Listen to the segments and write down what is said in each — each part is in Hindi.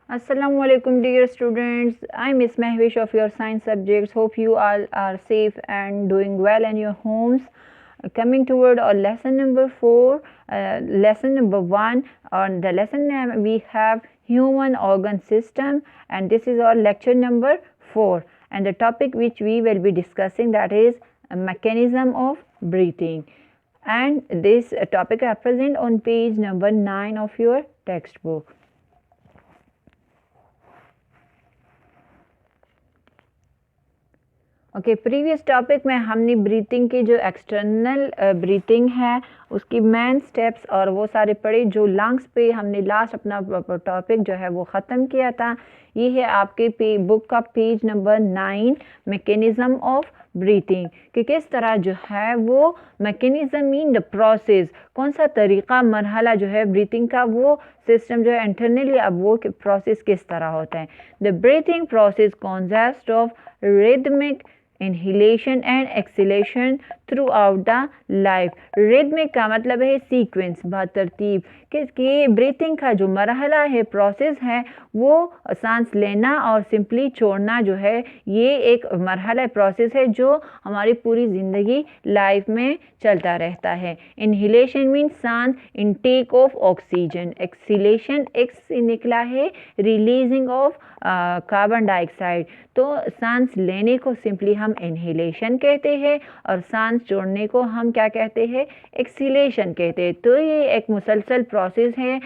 Assalamu alaikum dear students. I'm Miss Mehwish of your science subjects. Hope you all are safe and doing well in your homes. Coming toward our lesson number 4, lesson number 1. On the lesson name we have human organ system, and this is our lecture number 4. And the topic which we will be discussing, that is a mechanism of breathing. And this topic are present on page number 9 of your textbook. Okay previous topic में हमने ब्रीथिंग की जो एक्सटर्नल ब्रीथिंग है उसकी मेन स्टेप्स और वो सारे पढ़े। जो लंग्स पे हमने लास्ट अपना टॉपिक जो है वो ख़त्म किया था। ये है आपके बुक का page number 9, mechanism of breathing, कि किस तरह जो है वो मैकेनिज़्म मीन द प्रोसेस, कौन सा तरीक़ा मरहला जो है ब्रीथिंग का, वो सिस्टम जो है इंटरनली अब वो प्रोसेस किस तरह होता है। The breathing process consist of rhythmic inhalation and exhalation through out the life. Rhythmic का मतलब है सीक्वेंस, बतरतीब, कि ब्रीथिंग का जो मरहला है, प्रोसेस है, वो सांस लेना और सिंपली छोड़ना जो है, ये एक मरहला प्रोसेस है जो हमारी पूरी ज़िंदगी लाइफ में चलता रहता है। इनहेलेशन मीन सांस, intake of oxygen. Exhalation, x निकला है रिलीजिंग ऑफ कार्बन डाइऑक्साइड। तो सांस लेने को सिंपली हम इनहेलेशन कहते हैं और सांस छोड़ने को हम क्या कहते हैं, एक्सहेलेशन कहते हैं। तो ये एक मुसलसल प्रोसेस है,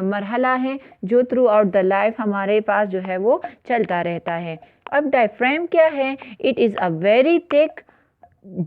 मरहला है जो थ्रू आउट द लाइफ हमारे पास जो है वो चलता रहता है। अब डायफ्राम क्या है? It is a very thick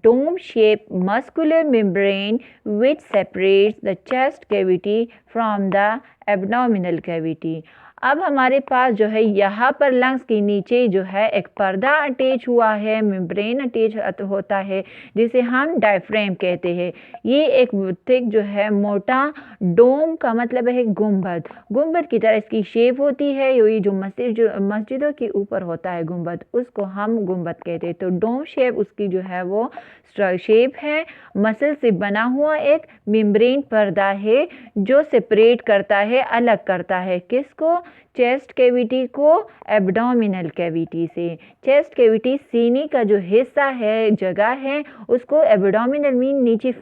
dome shaped muscular membrane which separates the chest cavity from the abdominal cavity। अब हमारे पास जो है यहाँ पर लंग्स के नीचे जो है एक पर्दा अटैच हुआ है, मेम्ब्रेन अटैच होता है, जिसे हम डायफ्राम कहते हैं। ये एक थिक जो है मोटा, डोम का मतलब है गुंबद, गुंबद की तरह इसकी शेप होती है। ये जो मस्जिदों के ऊपर होता है गुंबद, उसको हम गुंबद कहते हैं। तो डोम शेप उसकी जो है वो शेप है। मसल से बना हुआ एक मेम्ब्रेन पर्दा है जो सेपरेट करता है, अलग करता है किसको? चेस्ट कैविटी को एब्डोमिनल कैविटी से। चेस्ट कैविटी सीने का जो हिस्सा है, जगह है, उसको एब्डोमिनल मीन नीचे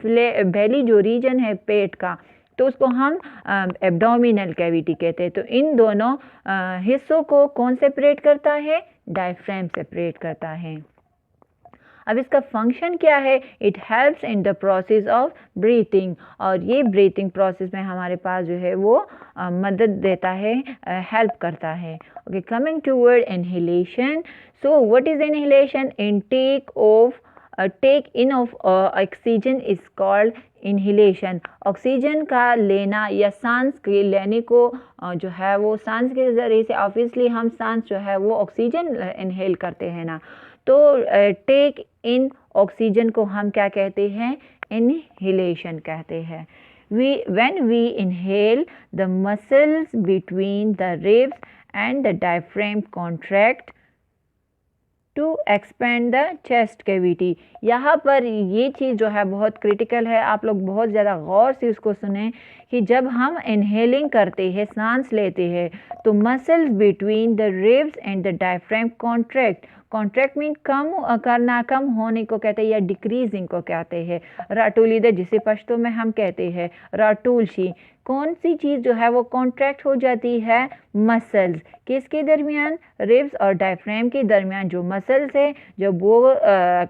बेली जो रीजन है पेट का, तो उसको हम एब्डोमिनल कैविटी कहते हैं। तो इन दोनों हिस्सों को कौन सेपरेट करता है? डायफ्राम सेपरेट करता है। अब इसका फंक्शन क्या है? It helps in the process of breathing, और ये ब्रीथिंग प्रोसेस में हमारे पास जो है वो मदद देता है, हेल्प करता है। Okay, coming toward inhalation. So what is inhalation? Intake of take in of oxygen is called inhalation. Oxygen का लेना या सांस के लेने को जो है वो सांस के ज़रिए से, ऑब्वियसली हम सांस जो है वो ऑक्सीजन इनहेल करते हैं ना, तो टेक इन ऑक्सीजन को हम क्या कहते हैं? इनहेलेशन कहते हैं। When we inhale, the muscles between the ribs and the diaphragm contract to expand the chest cavity. यहाँ पर ये चीज़ जो है बहुत क्रिटिकल है, आप लोग बहुत ज़्यादा गौर से उसको सुने कि जब हम इनहेलिंग करते हैं, सांस लेते हैं, तो muscles between the ribs and the diaphragm contract. Contract mean कम करना, कम होने को कहते हैं या डिक्रीजिंग को कहते हैं। राटूलिदा जिसे पश्तो में हम कहते हैं राटूलशी। कौन सी चीज़ जो है वो कॉन्ट्रैक्ट हो जाती है? मसल्स। किसके दरमियान? रिब्स और डायफ्राम के दरमियान जो मसल्स है, जब वो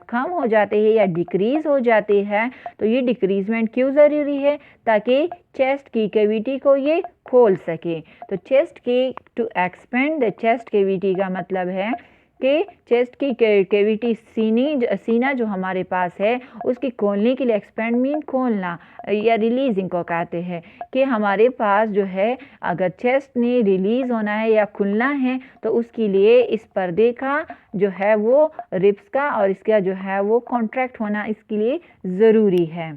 कम हो जाते हैं या डिक्रीज़ हो जाते हैं, तो ये डिक्रीजमेंट क्यों ज़रूरी है? ताकि चेस्ट की कैविटी को ये खोल सके। तो चेस्ट की to expand the chest cavity का मतलब है कि चेस्ट की कैविटी, सीना जो हमारे पास है उसकी खोलने के लिए, एक्सपेंड मीन खोलना या रिलीजिंग को कहते हैं, कि हमारे पास जो है अगर चेस्ट ने रिलीज़ होना है या खुलना है तो उसके लिए इस पर्दे का जो है वो रिब्स का और इसका जो है वो कॉन्ट्रैक्ट होना इसके लिए ज़रूरी है।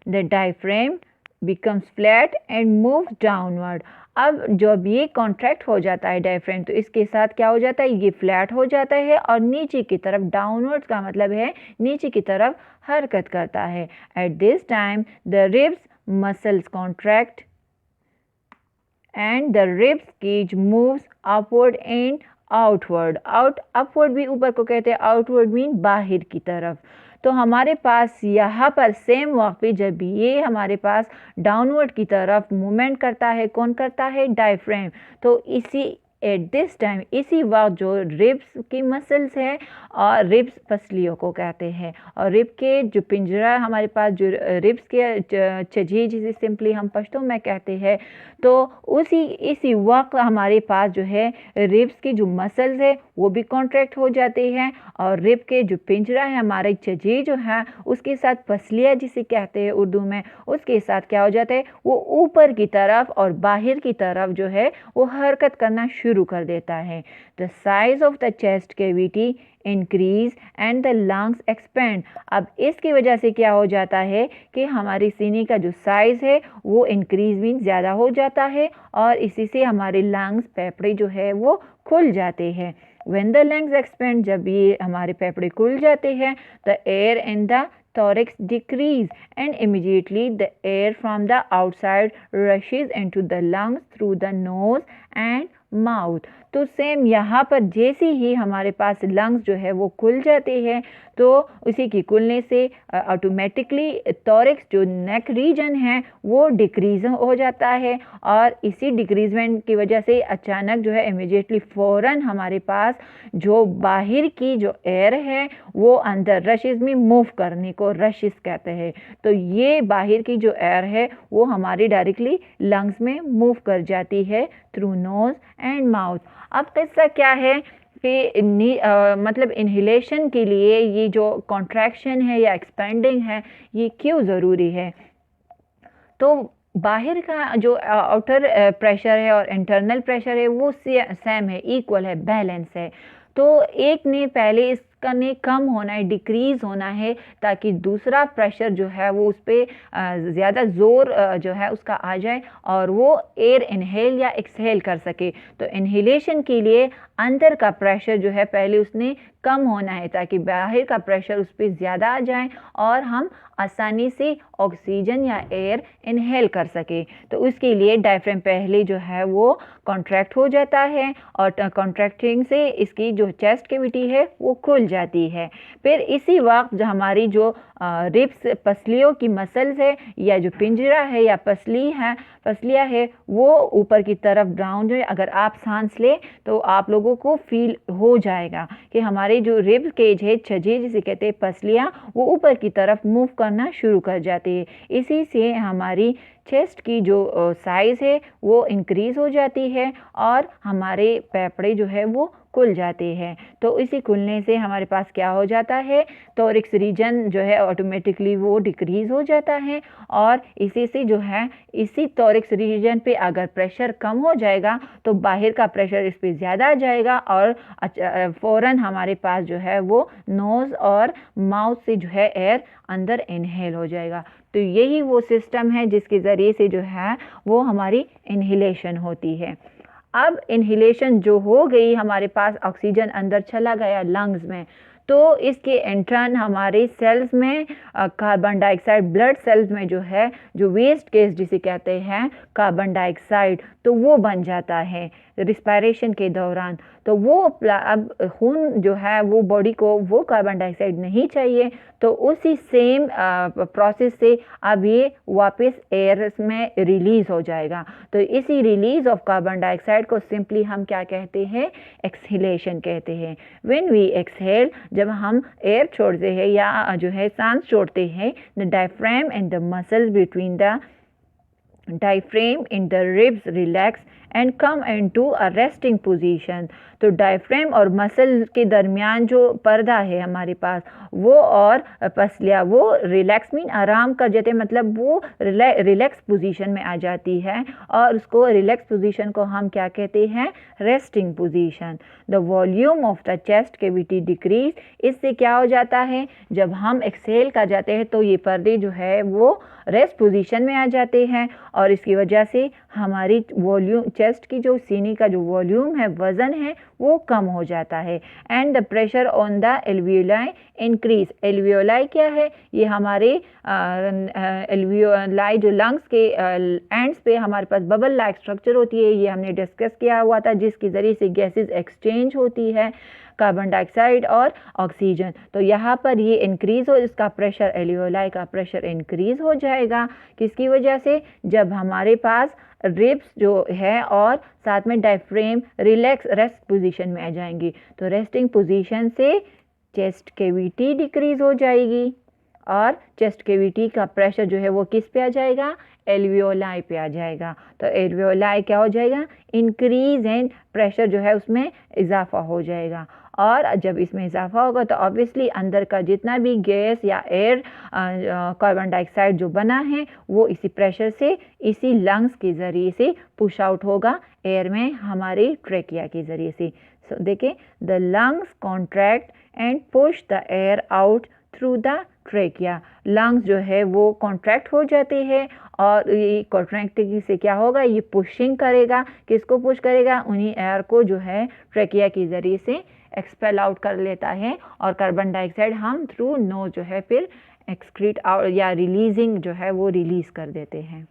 The diaphragm becomes flat and moves downward। अब जब ये कॉन्ट्रैक्ट हो जाता है डायफ्राम, तो इसके साथ क्या हो जाता है? ये फ्लैट हो जाता है और नीचे की तरफ, डाउनवर्ड्स का मतलब है नीचे की तरफ हरकत करता है। At this time the ribs muscles contract and the ribs cage moves upward and outward. Upward भी ऊपर को कहते हैं, आउटवर्ड मीन बाहर की तरफ। तो हमारे पास यहाँ पर सेम वक्त पे जब ये हमारे पास डाउनवर्ड की तरफ मूवमेंट करता है, कौन करता है? डायफ्राम। तो इसी एट दिस टाइम, इसी वक्त जो रिब्स की मसल्स है, और रिब्स पसलियों को कहते हैं, और रिब के जो पिंजरा हमारे पास जो रिब्स के छजी जिसे सिंपली हम पश्तो में कहते हैं, तो इसी वक्त हमारे पास जो है रिब्स की जो मसल्स है वो भी कॉन्ट्रैक्ट हो जाते हैं, और रिब के जो पिंजरा है हमारे छजी जो है उसके साथ पसलियाँ जिसे कहते हैं उर्दू में, उसके साथ क्या हो जाता है? वो ऊपर की तरफ और बाहर की तरफ जो है वो हरकत करना शुरू कर देता है। The size of the chest cavity increase and the lungs expand. अब इसकी वजह से क्या हो जाता है कि हमारी सीने का जो साइज़ है वो इंक्रीज मीन ज़्यादा हो जाता है, और इसी से हमारे लंग्स फेफड़े जो है वो खुल जाते हैं। व्हेन द लंग्स एक्सपेंड, जब ये हमारे फेफड़े खुल जाते हैं, the air in the thorax decrease and immediately the air from the outside rushes into the lungs through the nose and mouth. तो सेम यहाँ पर जैसे ही हमारे पास लंग्स जो है वो खुल जाते हैं, तो उसी की खुलने से ऑटोमेटिकली थॉरैक्स जो नेक रीजन है वो डिक्रीज हो जाता है, और इसी डिक्रीजमेंट की वजह से अचानक जो है इमीडिएटली फ़ौरन हमारे पास जो बाहर की जो एयर है वो अंदर रशेज़ में मूव करने को रशेज़ कहते हैं। तो ये बाहर की जो एयर है वो हमारी डायरेक्टली लंग्स में मूव कर जाती है थ्रू नोज़ एंड माउथ। अब किस्सा क्या है कि मतलब इन्हेलेशन के लिए ये जो कॉन्ट्रैक्शन है या एक्सपेंडिंग है ये क्यों ज़रूरी है? तो बाहर का जो आउटर प्रेशर है और इंटरनल प्रेशर है वो सेम है, इक्वल है, बैलेंस है। तो एक ने पहले इसका ने कम होना है, डिक्रीज़ होना है, ताकि दूसरा प्रेशर जो है वो उस पर ज़्यादा ज़ोर जो है उसका आ जाए और वो एयर इनहेल या एक्सहेल कर सके। तो इनहेलेशन के लिए अंदर का प्रेशर जो है पहले उसने कम होना है, ताकि बाहर का प्रेशर उस पर ज़्यादा आ जाए और हम आसानी से ऑक्सीजन या एयर इनहेल कर सके। तो उसके लिए डायफ्राम पहले जो है वो कॉन्ट्रैक्ट हो जाता है, और कॉन्ट्रैक्टिंग से इसकी जो चेस्ट कैविटी है वो खुल जाती है। फिर इसी वक्त जो हमारी जो रिब्स पसलियों की मसल्स है या जो पिंजरा है या पसलियाँ है वो ऊपर की तरफ डाउन जो है, अगर आप सांस लें तो आप लोगों को फील हो जाएगा कि हमारे जो रिब केज है, छजे जिसे कहते हैं पसलियाँ, वो ऊपर की तरफ मूव करना शुरू कर जाती है। इसी से हमारी चेस्ट की जो साइज़ है वो इंक्रीज़ हो जाती है और हमारे फेफड़े जो है वो खुल जाते हैं। तो इसी खुलने से हमारे पास क्या हो जाता है, थोरैक्स रीजन जो है ऑटोमेटिकली वो डिक्रीज़ हो जाता है, और इसी से जो है इसी थोरैक्स रीजन पे अगर प्रेशर कम हो जाएगा तो बाहर का प्रेशर इस पे ज़्यादा आ जाएगा, और फ़ौरन हमारे पास जो है वो नोज़ और माउथ से जो है एयर अंदर इनहेल हो जाएगा। तो यही वो सिस्टम है जिसके ज़रिए से जो है वो हमारी इनहेलेशन होती है। अब इनहेलेशन जो हो गई, हमारे पास ऑक्सीजन अंदर चला गया लंग्स में, तो इसके इंटर्न हमारे सेल्स में कार्बन डाइऑक्साइड, ब्लड सेल्स में जो है जो वेस्ट गैस जिसे कहते हैं कार्बन डाइऑक्साइड, तो वो बन जाता है रिस्पायरेशन के दौरान। तो वो अब खून जो है वो बॉडी को वो कार्बन डाइऑक्साइड नहीं चाहिए, तो उसी सेम प्रोसेस से अब ये वापस एयर में रिलीज़ हो जाएगा। तो इसी रिलीज़ ऑफ कार्बन डाइऑक्साइड को सिंपली हम क्या कहते हैं, एक्सहेलेशन कहते हैं। व्हेन वी एक्सहेल, जब हम एयर छोड़ते हैं या जो है सांस छोड़ते हैं, the diaphragm and the muscles between the diaphragm in the ribs relax and come into a resting position। तो डायफ्राम और मसल के दरमियान जो पर्दा है हमारे पास वो और पसलियाँ वो रिलैक्स मीन आराम कर जाते हैं, मतलब वो रिलैक्स पोजीशन में आ जाती है, और उसको रिलैक्स पोजीशन को हम क्या कहते हैं, resting position. The volume of the chest cavity decrease, इससे क्या हो जाता है, जब हम एक्सहेल कर जाते हैं तो ये पर्दे जो है वो रेस्ट पोजीशन में आ जाते हैं, और इसकी वजह से हमारी वॉल्यूम, चेस्ट की जो सीने का जो वॉल्यूम है, वज़न है, वो कम हो जाता है। And the pressure on the alveoli increase. Alveoli क्या है? ये हमारे एल्वियोलाई जो लंग्स के एंड्स पे हमारे पास बबल लाइक स्ट्रक्चर होती है, ये हमने डिस्कस किया हुआ था, जिसके ज़रिए से गैसेस एक्सचेंज होती है, कार्बन डाइऑक्साइड और ऑक्सीजन। तो यहाँ पर ये इंक्रीज़ हो, इसका प्रेशर, एल्वियोलाई का प्रेशर इंक्रीज़ हो जाएगा। किसकी वजह से? जब हमारे पास रिब्स जो है और साथ में डायफ्रेम रिलैक्स रेस्ट पोजीशन में आ जाएंगी, तो रेस्टिंग पोजीशन से चेस्ट कैविटी डिक्रीज़ हो जाएगी और चेस्ट कैविटी का प्रेशर जो है वो किस पे आ जाएगा? एल्वियोलाई पे आ जाएगा। तो एल्वियोलाई क्या हो जाएगा? इंक्रीज एंड प्रेशर जो है उसमें इजाफा हो जाएगा। और जब इसमें इजाफा होगा तो ऑब्वियसली अंदर का जितना भी गैस या एयर कार्बन डाइऑक्साइड जो बना है वो इसी प्रेशर से, इसी लंग्स के ज़रिए से पुश आउट होगा एयर में, हमारे ट्रेकिया के ज़रिए से। सो देखिए, the lungs contract and push the air out through the trachea. Lungs जो है वो कॉन्ट्रैक्ट हो जाते हैं और ये कॉन्ट्रैक्टिंग से क्या होगा? ये पुशिंग करेगा। किसको पुश करेगा? उन्हीं एयर को जो है ट्रेकिया के ज़रिए से एक्सपेल आउट कर लेता है और कार्बन डाइऑक्साइड हम थ्रू नोज जो है फिर एक्सक्रीट आउट या रिलीजिंग जो है वो रिलीज़ कर देते हैं।